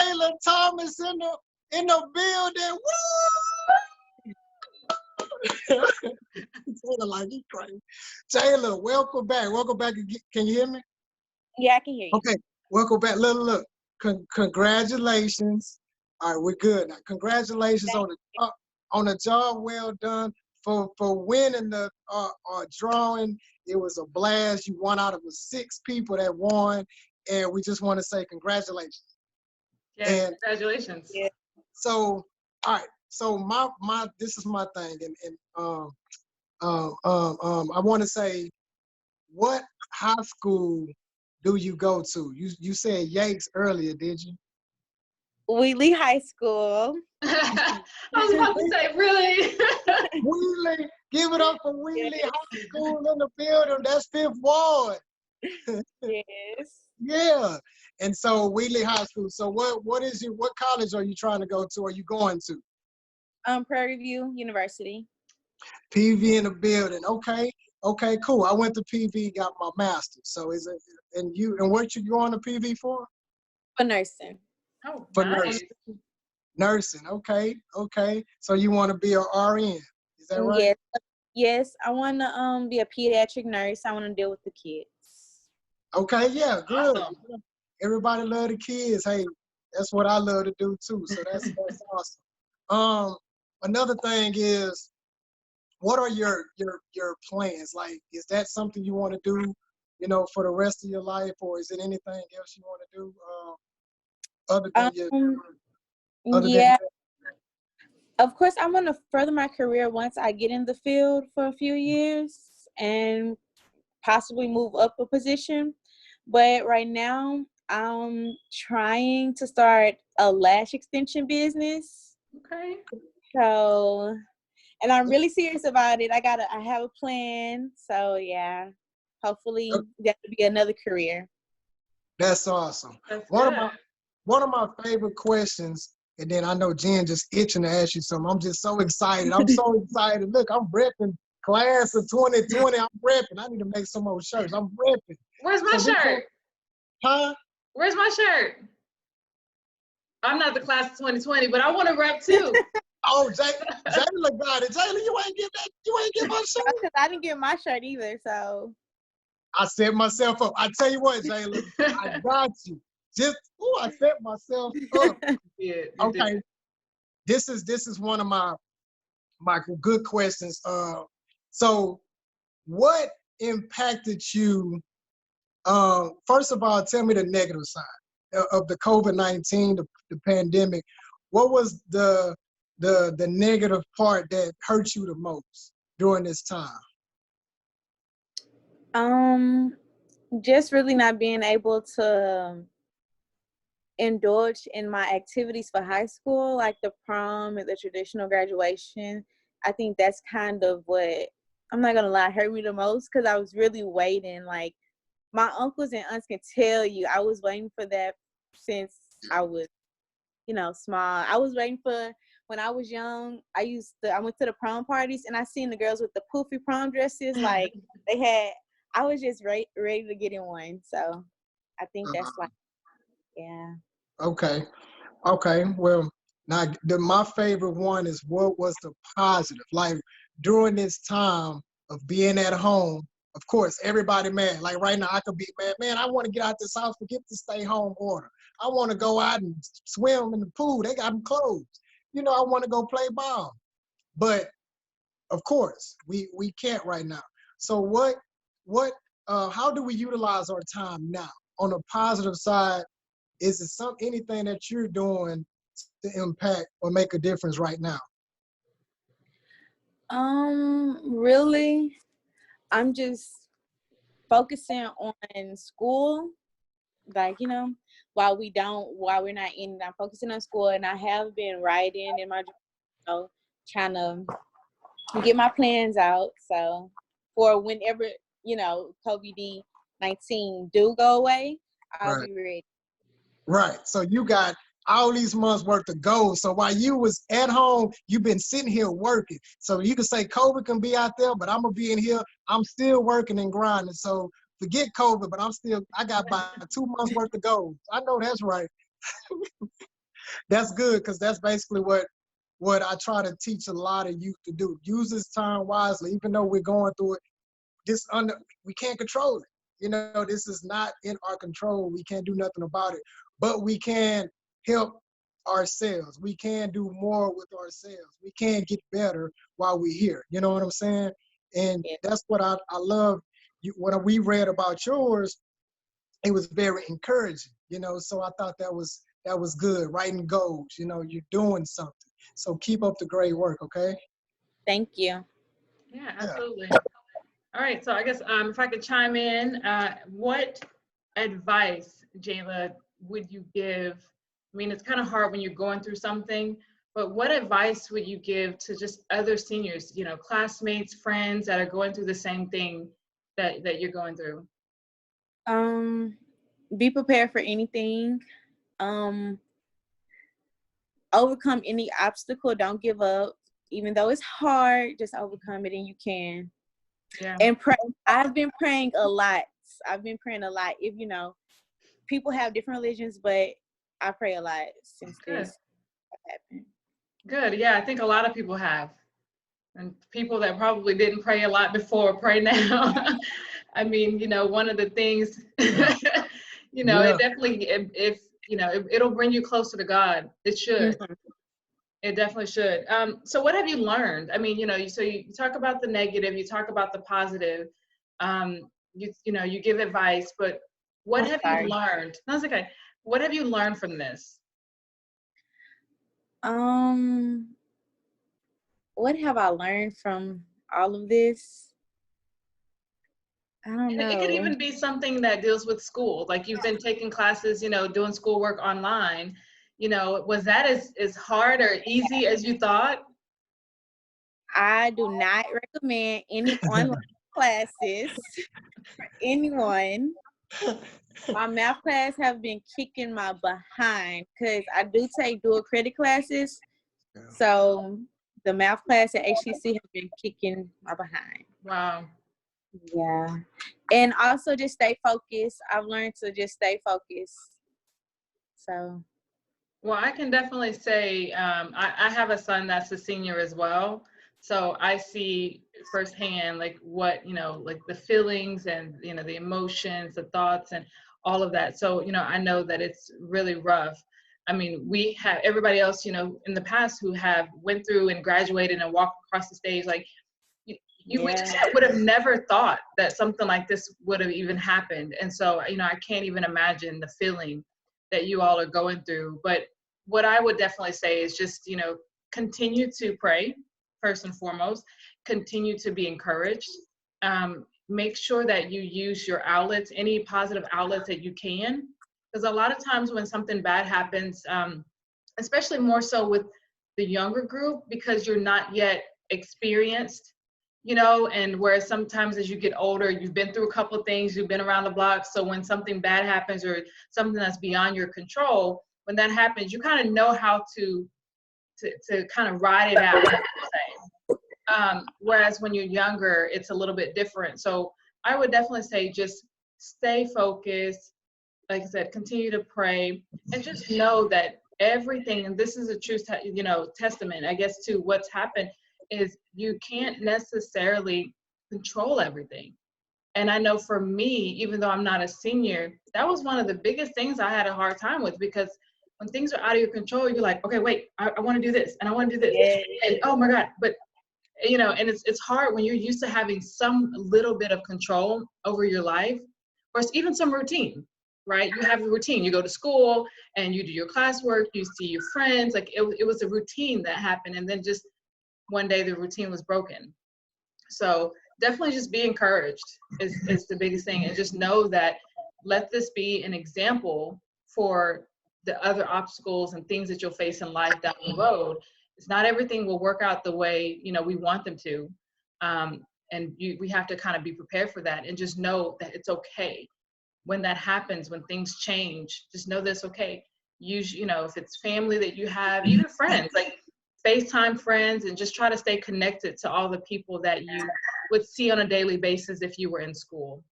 Jaela Thomas in the building. Woo! Jaela like he crazy. Jaela, welcome back. Welcome back. Can you hear me? Yeah, I can hear you. Okay, welcome back. Look. Congratulations. All right, we're good now. Congratulations on the job well done for winning the drawing. It was a blast. You won out of the 6 people that won, and we just want to say congratulations. Yeah, congratulations. Yeah. So, all right. So my this is my thing, and I want to say, what high school do you go to? You said Yates earlier, did you? Wheatley High School. I was about to say, really? Wheatley, give it up for Wheatley High School in the building. That's 5th Ward. Yes. Yeah. And so Wheatley High School. So what college are you trying to go to? Are you going to? Prairie View University. PV in the building. Okay, cool. I went to PV, got my master's. So and what you going to PV for? For nursing. Oh, For nice. nursing. Okay. So you want to be an RN? Is that right? Yes. I want to be a pediatric nurse. I want to deal with the kids. Okay, yeah, good. Awesome. Everybody love the kids. Hey, that's what I love to do too. So that's awesome. Another thing is, what are your plans? Like, is that something you want to do, for the rest of your life, or is it anything else you want to do other than yeah. Of course, I want to further my career once I get in the field for a few years and possibly move up a position. But right now, I'm trying to start a lash extension business. Okay. So, and I'm really serious about it. I have a plan. So yeah, hopefully that will be another career. That's awesome. That's One of my favorite questions, and then I know Jen just itching to ask you something. I'm just so excited. Look, I'm repping class of 2020. I'm repping. I need to make some more shirts. I'm repping. Where's my shirt? Huh? Where's my shirt? I'm not the class of 2020, but I want to rep too. Oh, Jaela got it. Jaela, you ain't get my shirt. Because I didn't get my shirt either, so. I set myself up. I tell you what, Jaela, I got you. I set myself up. Yeah, okay. Did. This is one of my good questions. So what impacted you? First of all, tell me the negative side of the COVID-19, the pandemic. What was the negative part that hurt you the most during this time? Just really not being able to indulge in my activities for high school, like the prom and the traditional graduation. I think that's kind of what, I'm not gonna lie, hurt me the most, because I was really waiting. Like, my uncles and aunts can tell you, I was waiting for that since I was, small. I was waiting for, when I was young, I went to the prom parties and I seen the girls with the poofy prom dresses. Like, I was just ready to get in one. So I think that's like, yeah. Okay. Well, now my favorite one is, what was the positive? Like, during this time of being at home, of course, everybody mad. Like right now, I could be mad. Man, I want to get out this house, forget the stay home order. I want to go out and swim in the pool. They got them closed. I want to go play ball. But of course, we can't right now. So how do we utilize our time now? On the positive side, is it anything that you're doing to impact or make a difference right now? Really, I'm just focusing on school. Like, while we're not in it, I'm focusing on school, and I have been writing in my journal, trying to get my plans out. So for whenever, COVID-19 do go away, I'll be ready. Right. So you got all these months worth of goals. So while you was at home, you've been sitting here working. So you can say COVID can be out there, but I'm going to be in here. I'm still working and grinding. So forget COVID, but I got about 2 months worth of goals. I know that's right. that's good, because that's basically what I try to teach a lot of youth to do. Use this time wisely, even though we're going through it. We can't control it. This is not in our control. We can't do nothing about it, but we can help ourselves. We can do more with ourselves. We can get better while we're here. You know what I'm saying? And Yeah. that's what I love. When we read about yours, it was very encouraging. So I thought that was good. Writing goals. You're doing something. So keep up the great work. Okay. Thank you. Yeah, absolutely. All right, so I guess if I could chime in, what advice, Jaela, would you give? I mean, it's kind of hard when you're going through something, but what advice would you give to just other seniors, classmates, friends that are going through the same thing that you're going through? Be prepared for anything. Overcome any obstacle. Don't give up. Even though it's hard, just overcome it, and you can. Yeah. And pray. I've been praying a lot. If people have different religions, but I pray a lot since this happened. Good. Yeah, I think a lot of people have. And people that probably didn't pray a lot before pray now. I mean, one of the things, it definitely, it'll bring you closer to God. It should. Mm-hmm. It definitely should. So what have you learned? I mean, so you talk about the negative, you talk about the positive, you give advice, but what have you learned? That's okay. What have you learned from this? What have I learned from all of this? I don't know. It could even be something that deals with school. Like you've been taking classes, doing schoolwork online. Was that as hard or easy as you thought? I do not recommend any online classes for anyone. My math class have been kicking my behind because I do take dual credit classes. Yeah. So the math class at HCC have been kicking my behind. Wow. Yeah. And also just stay focused. I've learned to just stay focused. So. Well, I can definitely say I have a son that's a senior as well. So I see firsthand like what, like the feelings and, the emotions, the thoughts and all of that. So, I know that it's really rough. I mean, we have everybody else, in the past who have went through and graduated and walked across the stage, like we just would have never thought that something like this would have even happened. And so, I can't even imagine the feeling that you all are going through. But what I would definitely say is just, continue to pray first and foremost, continue to be encouraged. Make sure that you use your outlets, any positive outlets that you can. Because a lot of times when something bad happens, especially more so with the younger group, because you're not yet experienced, and whereas sometimes as you get older, you've been through a couple of things, you've been around the block. So when something bad happens or something that's beyond your control, when that happens, you kind of know how to kind of ride it out, whereas when you're younger, it's a little bit different. So I would definitely say just stay focused. Like I said, continue to pray and just know that everything, and this is a true, testament, I guess, to what's happened, is you can't necessarily control everything. And I know for me, even though I'm not a senior, that was one of the biggest things I had a hard time with, because when things are out of your control, you're like, okay, wait, I want to do this and I want to do this. Yeah. And oh my God, but and it's hard when you're used to having some little bit of control over your life, or even some routine, right? You have a routine, you go to school and you do your classwork, you see your friends, like it was a routine that happened. And then just one day the routine was broken. So definitely just be encouraged is the biggest thing. And just know that let this be an example for the other obstacles and things that you'll face in life down the road. It's not everything will work out the way, we want them to. And we have to kind of be prepared for that and just know that it's okay. When that happens, when things change, just know that's okay. Use, if it's family that you have, even friends, like FaceTime friends, and just try to stay connected to all the people that you would see on a daily basis if you were in school.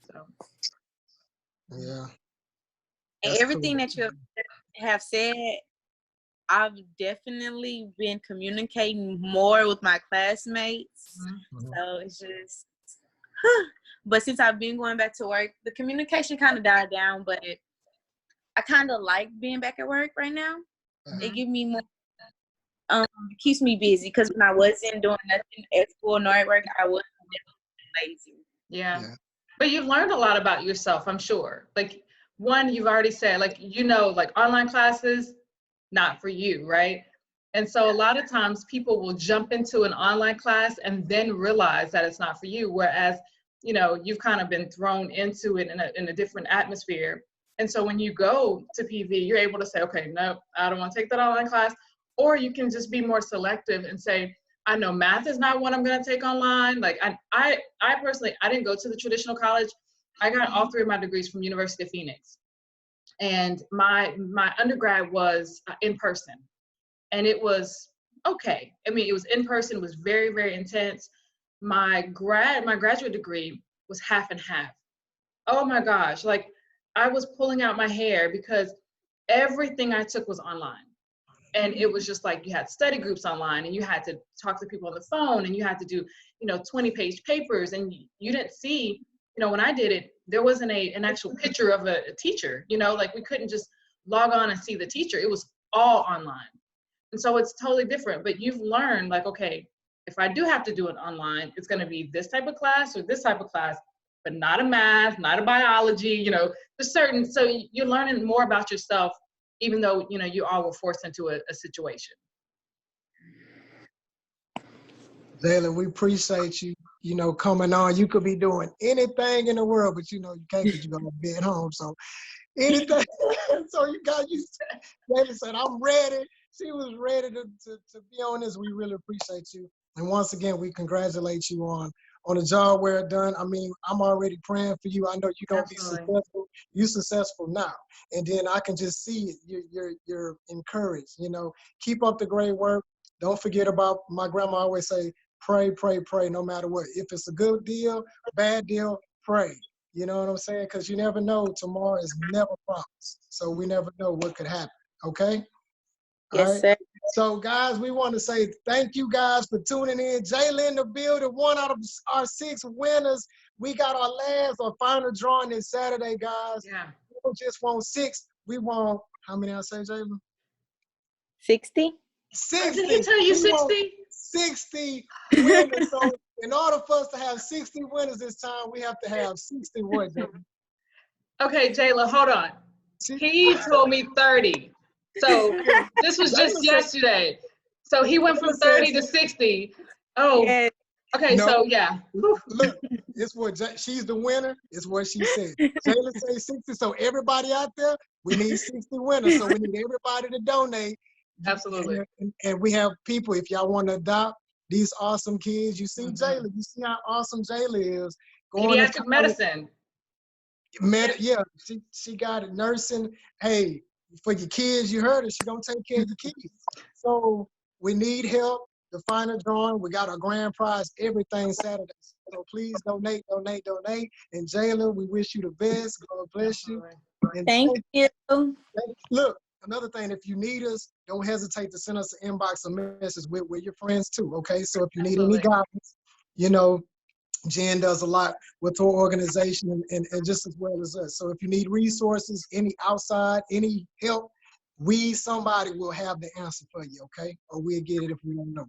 So. Yeah. And everything that you have have said, I've definitely been communicating more with my classmates. Mm-hmm. So it's just, but since I've been going back to work, the communication kind of died down, but I kind of like being back at work right now. Mm-hmm. It gives me more, it keeps me busy, because when I wasn't doing nothing at school nor at work, I was lazy. Yeah. But you've learned a lot about yourself, I'm sure. Like, one, you've already said, like, like online classes, not for you, right? And so a lot of times people will jump into an online class and then realize that it's not for you. Whereas, you've kind of been thrown into it in a different atmosphere. And so when you go to PV, you're able to say, okay, no, I don't want to take that online class. Or you can just be more selective and say, I know math is not what I'm going to take online. Like I personally, I didn't go to the traditional college. I got all 3 of my degrees from University of Phoenix. And my undergrad was in person. And it was okay. I mean, it was in person, it was very, very intense. My graduate degree was half and half. Oh my gosh. Like, I was pulling out my hair because everything I took was online. And it was just like, you had study groups online, and you had to talk to people on the phone, and you had to do, 20-page papers. And you didn't see, when I did it, there wasn't an actual picture of a teacher, like we couldn't just log on and see the teacher. It was all online. And so it's totally different. But you've learned, like, okay, if I do have to do it online, it's going to be this type of class or this type of class, but not a math, not a biology, there's certain, so you're learning more about yourself, even though, you all were forced into a situation. Jaela, we appreciate you, coming on. You could be doing anything in the world, but you can't, because you're going to be at home. So anything. So Jaela said, I'm ready. She was ready to be on this. We really appreciate you. And once again, we congratulate you on the job well done. I mean, I'm already praying for you. I know you're going to be successful. You're successful now. And then I can just see it. You're encouraged. Keep up the great work. Don't forget about, my grandma always say, pray, pray, pray, no matter what. If it's a good deal, bad deal, pray. You know what I'm saying? Because you never know. Tomorrow is never promised. So we never know what could happen. Okay? Yes, all right? Sir. So, guys, we want to say thank you, guys, for tuning in. Jaela in the building, 1 out of our 6 winners. We got our final drawing this Saturday, guys. Yeah. We don't just want 6. We want, how many I say, Jaela? 60? 60. Did he tell you 60? 60 winners. So in order for us to have 60 winners this time, we have to have 60 what, Jaela? Okay, Jaela, hold on. He told me 30. So this was just yesterday. So he went from 30 to 60. Oh, Yes. okay. No. So yeah. Look, it's what she's the winner. It's what she said. Jaela say 60. So everybody out there, we need 60 winners. So we need everybody to donate. Absolutely. And we have people, if y'all want to adopt these awesome kids, you see Jaela, you see how awesome Jaela is. Pediatric medicine. Yeah, she got it. Nursing. Hey, for your kids, you heard her. She gonna take care of your kids. So we need help. The final drawing. We got our grand prize everything Saturday. So please donate. And Jaela, we wish you the best. God bless you. And thank you. Look, another thing, if you need us, don't hesitate to send us an inbox or message with your friends too. Okay, so if you need any guidance, Jen does a lot with her organization and just as well as us. So if you need resources, any outside, any help, somebody will have the answer for you, okay? Or we'll get it if we don't know.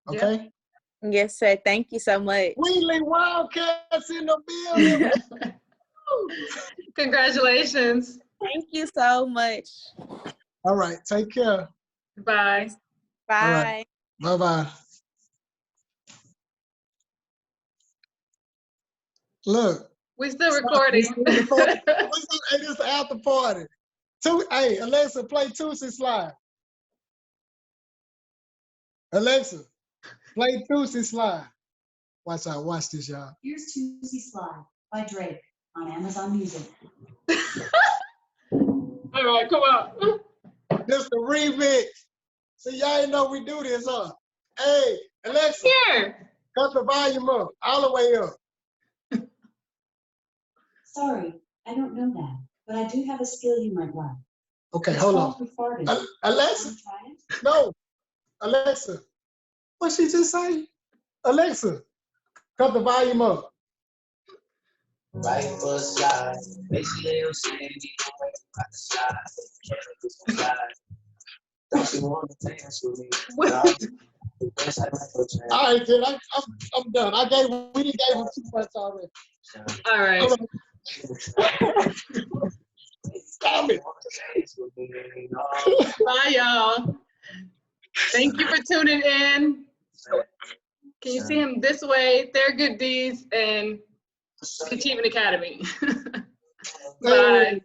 Okay? Yeah. Yes, sir. Thank you so much. Wheeling Wildcats in the building. Congratulations. Thank you so much. All right. Take care. Bye. Bye. All right. Bye-bye. Look. We still recording. Hey, this is after party. Hey, Alexa, play Tootsie Slide. Alexa, play Tootsie Slide. Watch out. Watch this, y'all. Here's Tootsie Slide by Drake on Amazon Music. All right, come on. This the remix. See, y'all ain't know we do this, huh? Hey, Alexa, Here. cut the volume up, all the way up. Sorry, I don't know that, but I do have a skill you might like. Okay, hold on. Alexa, no. Alexa, what she just say? Alexa, cut the volume up. Right foot slide, basically I'm saying right side, slide. Don't you want to dance with me? All right, kid, I'm done. We done gave him too much already. All right. Stop it. Bye, y'all. Thank you for tuning in. Can you see him this way? TheraGood Deeds and Achievement Academy. Bye.